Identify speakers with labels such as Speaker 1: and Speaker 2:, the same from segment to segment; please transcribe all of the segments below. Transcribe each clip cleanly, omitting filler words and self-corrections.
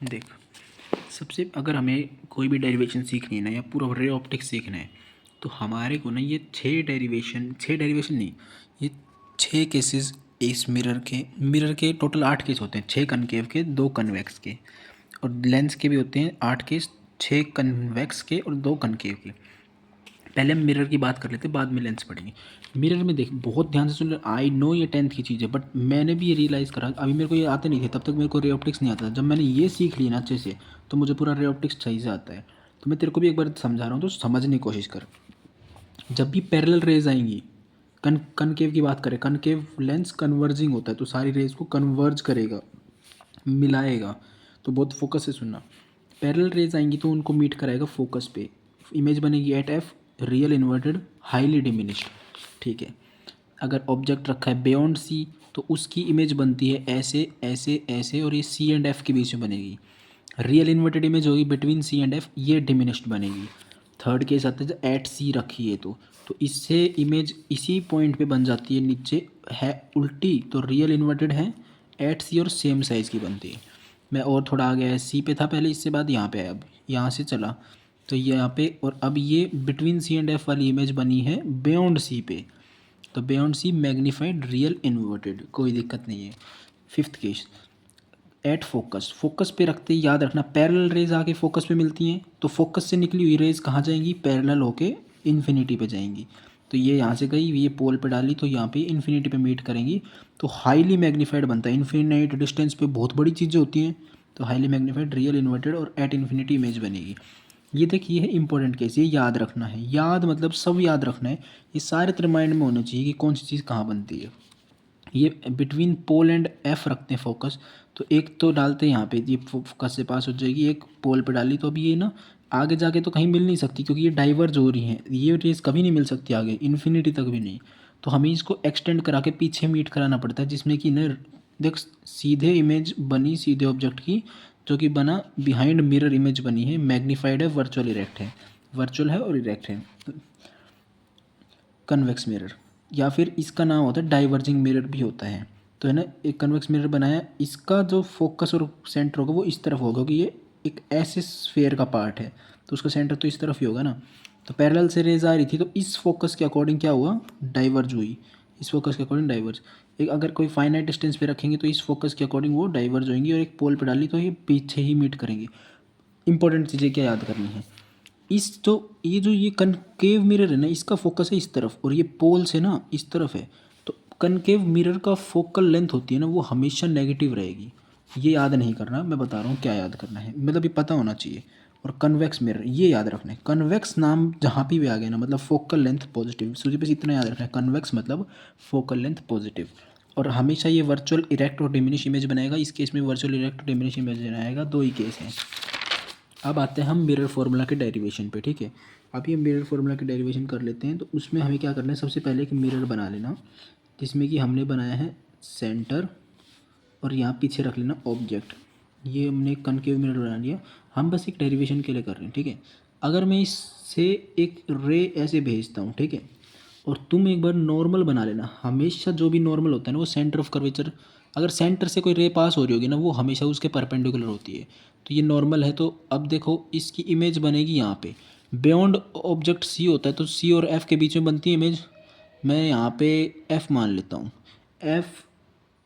Speaker 1: देख, सबसे अगर हमें कोई भी डेरिवेशन सीखनी है ना या पूरा रे ऑप्टिक्स सीखना है तो हमारे को ना ये छः डेरिवेशन नहीं, ये 6 केसेस इस मिरर के टोटल 8 केस होते हैं, 6 कनकेव के 2 कन्वेक्स के, और लेंस के भी होते हैं 8 केस, 6 कन्वेक्स के और 2 कनकेव के। पहले हम मिरर की बात कर लेते हैं, बाद में लेंस पढ़ेंगे। मिरर में देख, बहुत ध्यान से सुन ले, आई नो ये 10th की चीज़ है, बट मैंने भी ये रियलाइज़ करा, अभी मेरे को ये आते नहीं थे, तब तक मेरे को रे ऑप्टिक्स नहीं आता था। जब मैंने ये सीख ली ना अच्छे से, तो मुझे पूरा रे ऑप्टिक्स सही से आता है। तो मैं तेरे को भी एक बार समझा रहा हूँ, तो समझने की कोशिश कर। जब भी पैरेलल रेज आएंगी, कनकेव की बात करें, कनकेव लेंस कन्वर्जिंग होता है, तो सारी रेज को कन्वर्ज करेगा, मिलाएगा। तो बहुत फोकस से सुनना। पैरेलल रेज आएंगी तो उनको मीट कराएगा फोकस पे, इमेज बनेगी at F, real inverted, highly diminished. ठीक है। अगर ऑब्जेक्ट रखा है बियॉन्ड सी, तो उसकी इमेज बनती है ऐसे ऐसे ऐसे, और ये सी एंड एफ के बीच में बनेगी। रियल इन्वर्टेड इमेज होगी बिटवीन सी एंड एफ, ये डिमिनिश्ड बनेगी। थर्ड केस आता है एट सी रखी है तो इससे इमेज इसी पॉइंट पे बन जाती है, नीचे है उल्टी, तो रियल इन्वर्टेड है एट सी और सेम साइज़ की बनती है। मैं और थोड़ा आ गया है, सी पे था पहले, इससे बाद यहाँ पे आया, अब यहाँ से चला तो ये यहाँ पे, और अब ये बिटवीन सी एंड एफ वाली इमेज बनी है बियॉन्ड सी पे, तो beyond C magnified real inverted, कोई दिक्कत नहीं है। Fifth case at focus, focus पे रखते ही याद रखना, पैरेलल रेज आके फोकस पे मिलती हैं, तो फोकस से निकली हुई रेज कहाँ जाएंगी, पैरेलल होके इन्फिनिटी पे जाएंगी। तो ये यहाँ से गई, ये पोल पे डाली, तो यहाँ पे इन्फिनिटी पे मीट करेंगी, तो हाईली मैग्नीफाइड बनता है। इन्फिनिट डिस्टेंस पे बहुत बड़ी चीज़ें होती हैं, तो हाईली मैग्नीफाइड रियल इन्वर्टेड और एट इन्फिनिटी इमेज बनेगी। ये देखिए, ये है इंपॉर्टेंट केस, ये याद रखना है। याद मतलब सब याद रखना है, ये सारे तेरे माइंड में होना चाहिए कि कौन सी चीज़ कहाँ बनती है। ये बिटवीन पोल एंड एफ रखते हैं फोकस, तो एक तो डालते हैं यहाँ पे, ये फोकस से पास हो जाएगी, एक पोल पे डाली, तो अभी ये ना आगे जाके तो कहीं मिल नहीं सकती, क्योंकि ये डाइवर्ज हो रही हैं, ये रेस कभी नहीं मिल सकती आगे, इन्फिनिटी तक भी नहीं। तो हमें इसको एक्सटेंड करा के पीछे मीट कराना पड़ता है, जिसमें कि न देख, सीधे इमेज बनी सीधे ऑब्जेक्ट की, जो कि बना बिहाइंड मिरर इमेज बनी है, मैग्नीफाइड है, वर्चुअल इरेक्ट है, वर्चुअल है और इरेक्ट है, कन्वेक्स मिरर। या फिर इसका नाम होता है डाइवर्जिंग मिरर भी होता है। तो है ना, एक कन्वेक्स मिरर बनाया, इसका जो फोकस और सेंटर होगा वो इस तरफ होगा, कि ये एक ऐसे स्फेयर का पार्ट है, तो उसका सेंटर तो इस तरफ ही होगा ना। तो पैरेलल से रेज आ रही थी, तो इस फोकस के अकॉर्डिंग क्या हुआ, डाइवर्ज हुई, इस फोकस के अकॉर्डिंग डाइवर्ज। एक अगर कोई फाइनाइट डिस्टेंस पे रखेंगे तो इस फोकस के अकॉर्डिंग वो डाइवर्ज होंगी, और एक पोल पे डाली तो ये पीछे ही मीट करेंगे। इंपॉर्टेंट चीज़ें क्या याद करनी है, इस तो ये जो ये कनकेव मिरर है ना, इसका फोकस है इस तरफ, और ये पोल से ना इस तरफ है, तो कनकेव मिरर का फोकल लेंथ होती है ना, वो हमेशा नेगेटिव रहेगी। ये याद नहीं करना, मैं बता रहा हूँ क्या याद करना है, मतलब ये पता होना चाहिए। और कन्वेक्स मिरर ये याद रखना है, कन्वेक्स नाम जहाँ भी आ गया ना, मतलब फोकल लेंथ पॉजिटिव, सूझे बस इतना याद रखना है, कन्वेक्स मतलब फोकल लेंथ पॉजिटिव। और हमेशा ये वर्चुअल इरेक्ट और डिमिनिश इमेज बनाएगा, इस केस में वर्चुअल इरेक्ट और डिमिनिश इमेज बनाएगा, दो ही केस हैं। अब आते हैं हम मिरर फार्मूला के डेरिवेशन पे, ठीक है। अब ये मिरर फार्मूला के डेरिवेशन कर लेते हैं, तो उसमें हमें क्या करना है, सबसे पहले एक मिरर बना लेना, जिसमें कि हमने बनाया है सेंटर, और यहाँ पीछे रख लेना ऑब्जेक्ट। ये हमने कनकेव मिरर बना लिया, हम बस एक डेरिवेशन के लिए कर रहे हैं, ठीक है। अगर मैं इससे एक रे ऐसे भेजता हूँ, ठीक है, और तुम एक बार नॉर्मल बना लेना, हमेशा जो भी नॉर्मल होता है ना वो सेंटर ऑफ कर्वेचर, अगर सेंटर से कोई रे पास हो रही होगी ना, वो हमेशा उसके परपेंडिकुलर होती है। तो ये नॉर्मल है, तो अब देखो इसकी इमेज बनेगी यहाँ पे, बियॉन्ड ऑब्जेक्ट सी होता है, तो सी और एफ के बीच में बनती है इमेज। मैं यहाँ पे एफ मान लेता हूँ, एफ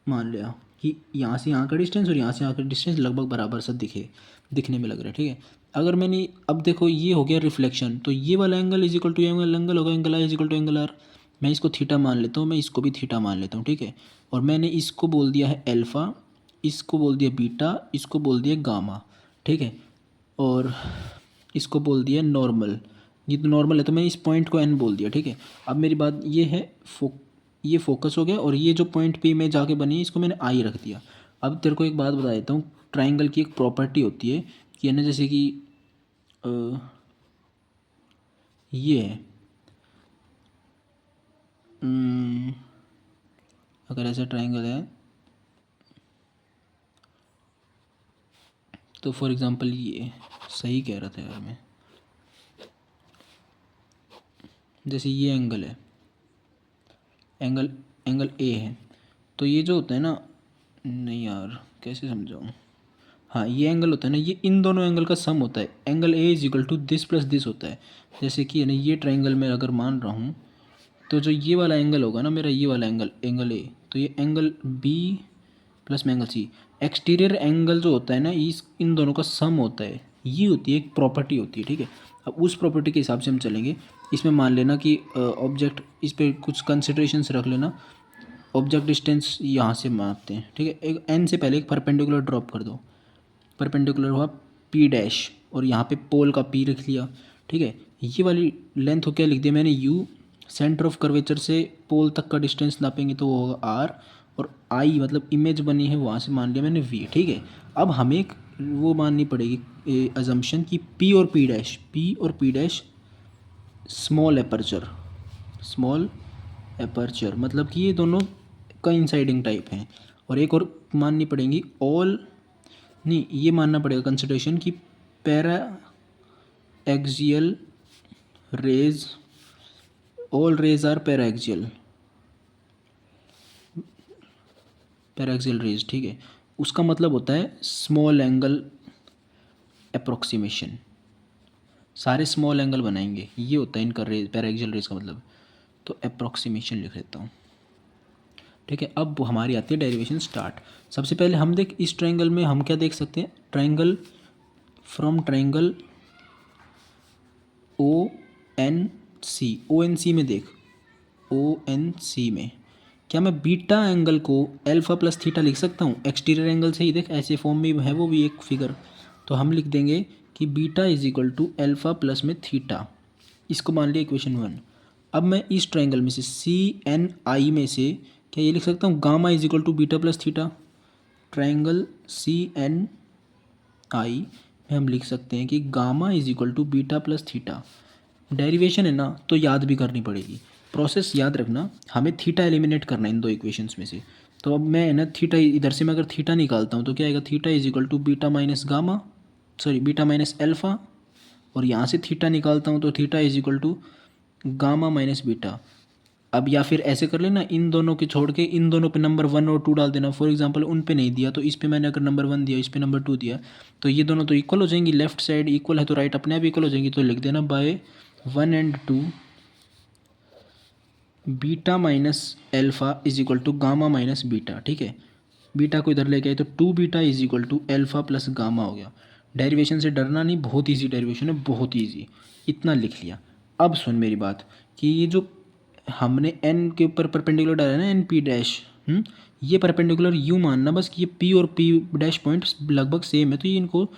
Speaker 1: मान लिया कि यहाँ से यहाँ का डिस्टेंस और यहाँ से यहाँ का डिस्टेंस लगभग बराबर सा दिखने में लग रहा है, ठीक है। अगर मैंने, अब देखो ये हो गया रिफ्लेक्शन, तो ये वाला angle is equal to angle होगा, angle i is equal to angle r. मैं इसको थीटा मान लेता हूँ, मैं इसको भी थीटा मान लेता हूँ, ठीक है। और मैंने इसको बोल दिया है अल्फ़ा, इसको बोल दिया बीटा, इसको बोल दिया गामा, ठीक है। और इसको बोल दिया नॉर्मल, ये तो नॉर्मल है, तो मैं इस पॉइंट को एन बोल दिया, ठीक है। अब मेरी बात ये है, ये फोकस हो गया, और ये जो पॉइंट पे इमेज आके बनी है, इसको मैंने आई रख दिया। अब तेरे को एक बात बता देता हूँ, ट्राइंगल की एक प्रॉपर्टी होती है कि है ना, जैसे कि अ, ये है, अम, अगर ऐसा ट्राइंगल है, तो फॉर एग्जांपल ये, सही कह रहा था यार मैं, जैसे ये एंगल है, एंगल एंगल ए है, तो ये जो होता है ना, नहीं यार कैसे समझाऊँ, हाँ ये एंगल होता है ना, ये इन दोनों एंगल का सम होता है। Angle A is equal to this plus this होता है। जैसे कि है ना ये ट्राइंगल में अगर मान रहा हूँ, तो जो ये वाला एंगल होगा ना मेरा, ये वाला एंगल, एंगल ए, तो ये एंगल बी प्लस में एंगल सी। एक्सटीरियर एंगल जो होता है ना, इस इन दोनों का सम होता है। ये होती है एक प्रॉपर्टी होती है, ठीक है। अब उस प्रॉपर्टी के हिसाब से हम चलेंगे। इसमें मान लेना कि ऑब्जेक्ट, इस पर कुछ कंसिडरेशंस रख लेना। ऑब्जेक्ट डिस्टेंस यहाँ से मापते हैं, ठीक है। एक एन से पहले एक परपेंडिकुलर ड्रॉप कर दो। परपेंडिकुलर हुआ पी डैश, और यहाँ पे पोल का पी रख लिया, ठीक है। ये वाली लेंथ को क्या लिख दिया मैंने, यू। सेंटर ऑफ कर्वेचर से पोल तक का डिस्टेंस नापेंगे तो वो होगा आर, और आई मतलब इमेज बनी है वहाँ से मान लिया मैंने वी, ठीक है। अब हमें एक वो माननी पड़ेगी अजम्पशन कि पी और P dash small aperture, small aperture मतलब कि ये दोनों कोइंसाइडिंग टाइप हैं। और एक और माननी पड़ेगी ऑल, नहीं ये मानना पड़ेगा कंसिडरेशन कि paraxial rays, all rays are paraxial rays, ठीक है। उसका मतलब होता है स्मॉल एंगल अप्रोक्सीमेशन, सारे स्मॉल एंगल बनाएंगे, ये होता है इनका रेज, पैरा एक्सियल रेज का मतलब। तो अप्रोक्सीमेशन लिख लेता हूँ, ठीक है। अब हमारी आती है डेरिवेशन स्टार्ट। सबसे पहले हम देख इस ट्रायंगल में हम क्या देख सकते हैं, triangle from triangle O N C, O N C में देख, ओ एन सी में क्या मैं बीटा एंगल को अल्फा प्लस थीटा लिख सकता हूँ। एक्सटीरियर एंगल से ही देख, ऐसे फॉर्म में है वो भी एक फिगर। तो हम लिख देंगे कि beta is equal to alpha plus में थीटा, इसको मान लिया इक्वेशन 1। अब मैं इस ट्रायंगल में से सी एन आई में से क्या ये लिख सकता हूँ, gamma is equal to beta plus theta. Triangle C n i में हम लिख सकते हैं कि gamma is equal to beta plus theta. Derivation है ना, तो याद भी करनी पड़ेगी। प्रोसेस याद रखना, हमें थीटा एलिमिनेट करना है इन दो इक्वेशंस में से। तो अब मैं है ना थीटा, इधर से मैं अगर थीटा निकालता हूँ तो क्या आएगा, theta is equal to beta minus gamma, sorry beta minus alpha. और यहाँ से थीटा निकालता हूँ तो theta is equal to gamma minus beta. अब या फिर ऐसे कर लेना, इन दोनों के छोड़ के इन दोनों पे नंबर 1 और 2 डाल देना। फॉर एग्जांपल उन पे नहीं दिया तो इस पे मैंने अगर नंबर 1 दिया, इस पे नंबर 2 दिया, तो ये दोनों तो इक्वल हो जाएंगी। लेफ्ट साइड इक्वल है तो राइट अपने आप इक्वल हो जाएंगी। तो लिख देना by 1 and 2 beta minus alpha is equal to gamma minus beta, ठीक है। बीटा को इधर लेके आए तो 2 beta is equal to alpha plus gamma हो गया। डेरिवेशन से डरना नहीं, बहुत ईजी डेरिवेशन है, बहुत ईजी। इतना लिख लिया। अब सुन मेरी बात कि ये जो हमने एन के ऊपर परपेंडिकुलर डाला है ना, एन पी डैश, ये परपेंडिकुलर यूँ मानना बस कि ये पी और पी डैश पॉइंट्स लगभग सेम है, तो ये इनको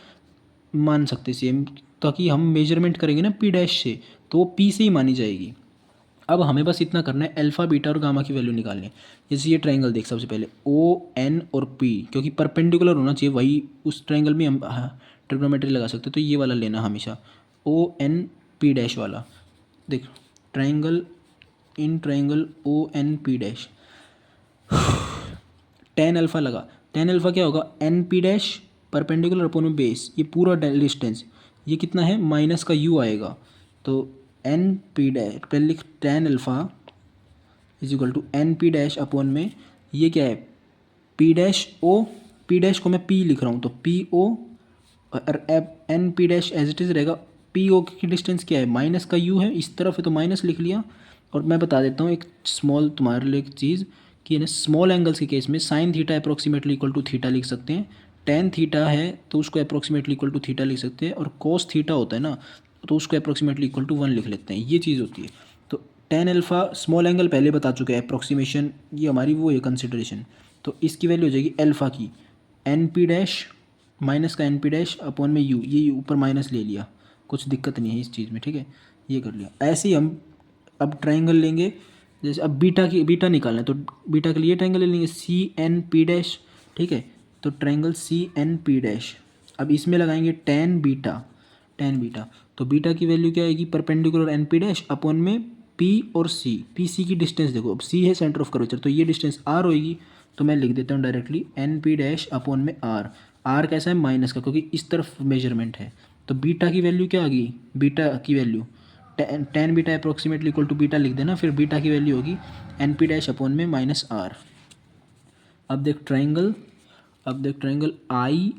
Speaker 1: मान सकते सेम, ताकि हम मेजरमेंट करेंगे ना पी डैश से तो वो पी से ही मानी जाएगी। अब हमें बस इतना करना है, अल्फा बीटा और गामा की वैल्यू निकालनी है। जैसे ये ट्रायंगल देख, सबसे पहले ओ एन और पी, क्योंकि परपेंडिकुलर होना चाहिए, वही उस ट्रायंगल में हम ट्रिग्नोमेट्री लगा सकते हैं। तो ये वाला लेना हमेशा, ओ एन पी डैश वाला। देख triangle, in triangle O N P dash, tan alpha लगा। टेन अल्फा क्या होगा, N P dash perpendicular upon में बेस, ये पूरा डिस्टेंस, ये कितना है, माइनस का यू आएगा। तो एन पी डैश, पहले लिख tan alpha is equal to N P dash upon में ये क्या है, P dash O, P dash को मैं पी लिख रहा हूँ तो पी ओ, और N P dash as it is रहेगा। पी ओ की डिस्टेंस क्या है, माइनस का यू है, इस तरफ है तो माइनस लिख लिया। और मैं बता देता हूँ एक स्मॉल तुम्हारे लिए एक चीज़ कि ना, स्मॉल एंगल्स के केस में sine theta approximately equal to theta लिख सकते हैं। टेन थीटा है तो उसको अप्रोक्सीमेटली इक्वल टू थीटा लिख सकते हैं। और कोस थीटा होता है ना, तो उसको अप्रोक्सीमेटली इक्वल टू 1 लिख लेते हैं। ये चीज़ होती है। तो टेन अल्फा स्मॉल एंगल पहले बता चुके हैं, अप्रोक्सीमेशन ये हमारी वो है कंसिडरेशन। तो इसकी वैल्यू हो जाएगी अल्फा की एन पी डैश माइनस का एन पी डैश अपॉन में यू, ये ऊपर माइनस ले लिया, कुछ दिक्कत नहीं है इस चीज़ में, ठीक है। ये कर लिया। ऐसे ही हम अब ट्रायंगल लेंगे, जैसे अब बीटा निकालना है तो बीटा के लिए ट्रायंगल ले लेंगे सी एन पी डैश, ठीक है। तो ट्रायंगल सी एन पी डैश, अब इसमें लगाएंगे टेन बीटा, तो बीटा की वैल्यू क्या आएगी, perpendicular N P dash upon में पी और सी, पी सी की डिस्टेंस देखो, अब सी है सेंटर ऑफ कर्वेचर तो ये डिस्टेंस आर होगी। तो मैं लिख देता हूँ directly N P dash upon में आर। आर कैसा है, माइनस का, क्योंकि इस तरफ मेजरमेंट है। तो बीटा की वैल्यू क्या आ गई, बीटा की value tan beta approximately equal to beta लिख देना, फिर बीटा की वैल्यू होगी एन पी डैश अपॉन में माइनस आर। अब देख triangle I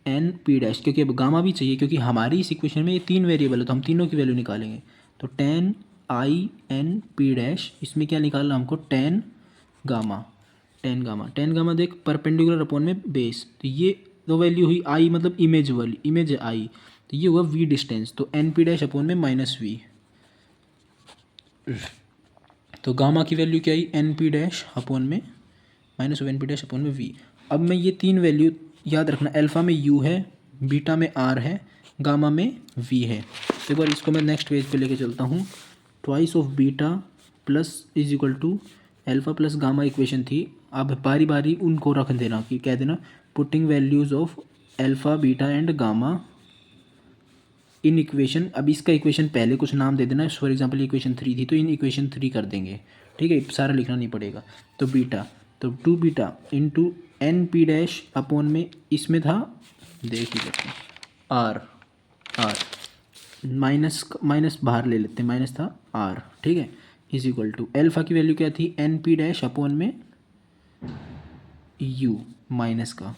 Speaker 1: N P dash, क्योंकि अब गामा भी चाहिए क्योंकि हमारी इस इक्वेशन में ये 3 वेरिएबल है तो हम तीनों की वैल्यू निकालेंगे। तो tan I N P dash, इसमें क्या निकालना हमको, टेन गामा। टेन गामा देख परपेंडिकुलर अपॉन में बेस, तो ये दो वैल्यू हुई आई मतलब इमेज वाली, इमेज है आई, तो ये हुआ वी डिस्टेंस, तो एन पी डैश अपॉन में माइनस वी। तो गामा की वैल्यू क्या आई, एन पी डैश अपॉन में minus N P dash upon में वी। अब मैं ये 3 वैल्यू याद रखना, अल्फ़ा में यू है, बीटा में आर है, गामा में वी है। एक बार इसको मैं नेक्स्ट पेज पे लेके चलता हूँ। Twice of beta plus is equal to alpha plus gamma equation थी। अब बारी बारी उनको रख देना कि कह देना putting values of alpha beta and gamma in equation. अब इसका इक्वेशन पहले कुछ नाम दे देना, फॉर एग्जांपल इक्वेशन 3 थी तो इन इक्वेशन 3 कर देंगे, ठीक है, सारा लिखना नहीं पड़ेगा। तो बीटा, तो 2 beta into N P dash upon में इसमें था, देख ही लेते हैं, आर माइनस बाहर ले लेते हैं, माइनस था आर, ठीक है, इज इक्वल टू एल्फा की वैल्यू क्या थी, एन पी डैश अपॉन में यू माइनस का,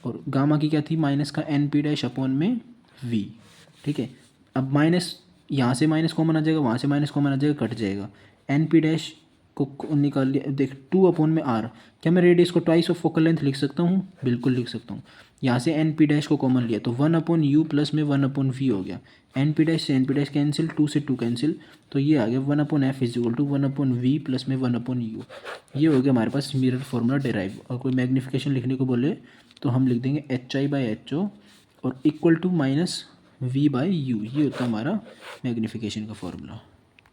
Speaker 1: और गामा की क्या थी, माइनस का एन पी डैश अपॉन में वी, ठीक है। अब माइनस, यहाँ से माइनस कॉमन आ जाएगा, वहाँ से माइनस कॉमन आ जाएगा, कट जाएगा। एन पी डैश को निकाल लिया, देख 2 अपॉन में आर, क्या मैं रेडियस को ट्वाइस ऑफ फोकल लेंथ लिख सकता हूँ, बिल्कुल लिख सकता हूँ। यहाँ से एन पी डैश को कॉमन लिया तो 1 अपॉन यू प्लस में 1 अपॉन वी हो गया। एन पी डैश से एन पी डैश कैंसिल, 2 से 2 कैंसिल, तो ये आ गया 1 upon F is equal to 1 upon V plus में 1 अपॉन यू। ये हो गया हमारे पास मिरर फॉर्मूला डेराइव। और कोई मैग्नीफिकेशन लिखने को बोले तो हम लिख देंगे h i by h o और equal to minus v by u, ये होता है हमारा मैग्नीफिकेशन का फॉर्मूला।